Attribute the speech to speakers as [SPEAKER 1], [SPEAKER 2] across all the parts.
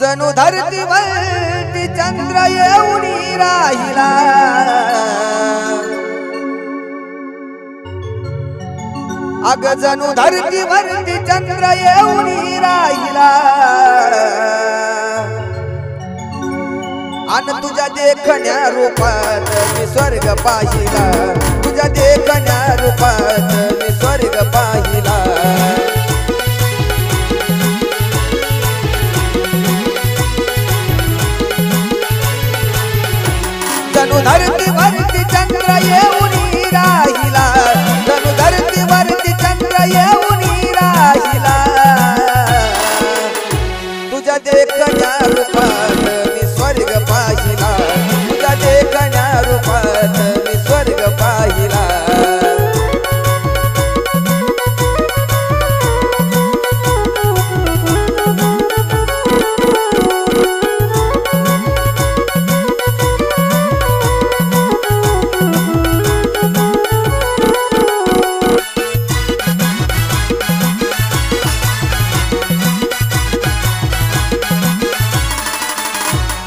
[SPEAKER 1] जणू धरतीवरती चंद्र येऊनी राहिला, अग जणू धरतीवरती चंद्र येऊनी राहिला, अन तुझ्या देखण्या रूपात मी स्वर्ग पाहिला, तुझ्या देखण्या रूपात मी स्वर्ग पाहिला। जणू धरतीवरती चंद्र येऊनी राहिला, जणू धरतीवरती चंद्र येऊनी राहिला, तुझ्या देखण्या रूपात मी स्वर्ग पाहिला, तुझ्या देखण्या रूपात मी स्वर्ग पाहिला।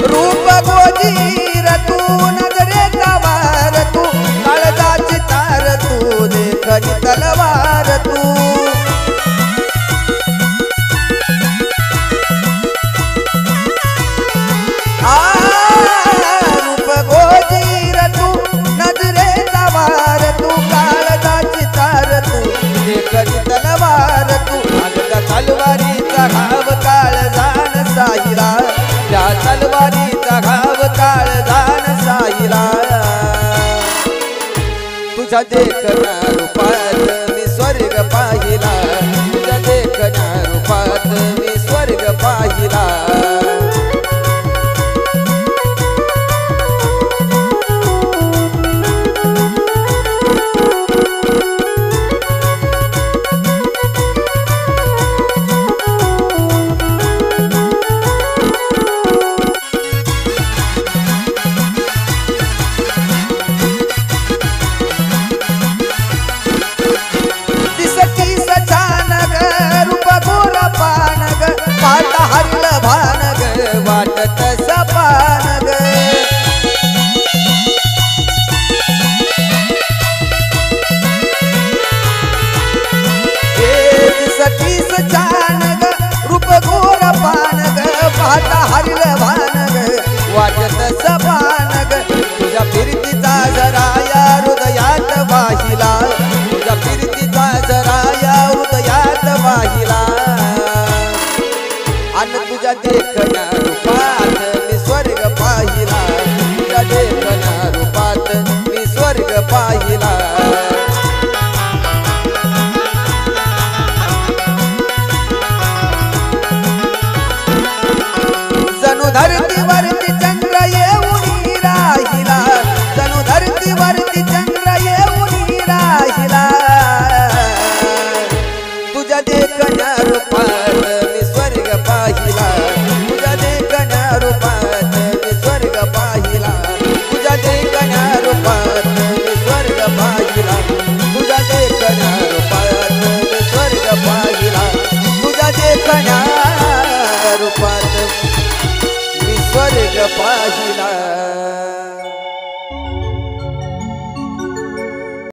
[SPEAKER 1] रूप गोजीर तू नजरेचा वार तू, काळजाची तार तू, देखणी तलवार तू। रूप गोजीर तू नजरेचा वार तू, काळजाची तार तू, देखणी तलवार तू। अगं तलवारीचा घाव काळजान साहिला, त्या तलवारीचा घाव काळजान साहिला। तुझ्या देखण्या रूपात मी स्वर्ग पाहिला, तुझ्या देखण्या रूपात मी स्वर्ग पाहिला। पाटा हरलं भान ग, वाटत सपान ग। सतीस छान ग, रूप गोर पान ग, पाटा हरलं भान ग, वाटत सपान ग। तुझ्या फिरतीचा जरा या हृदयात वाहिला, तुझ्या फिरतीचा जरा या हृदयात वाहिला, अन तुझ्या देखण्या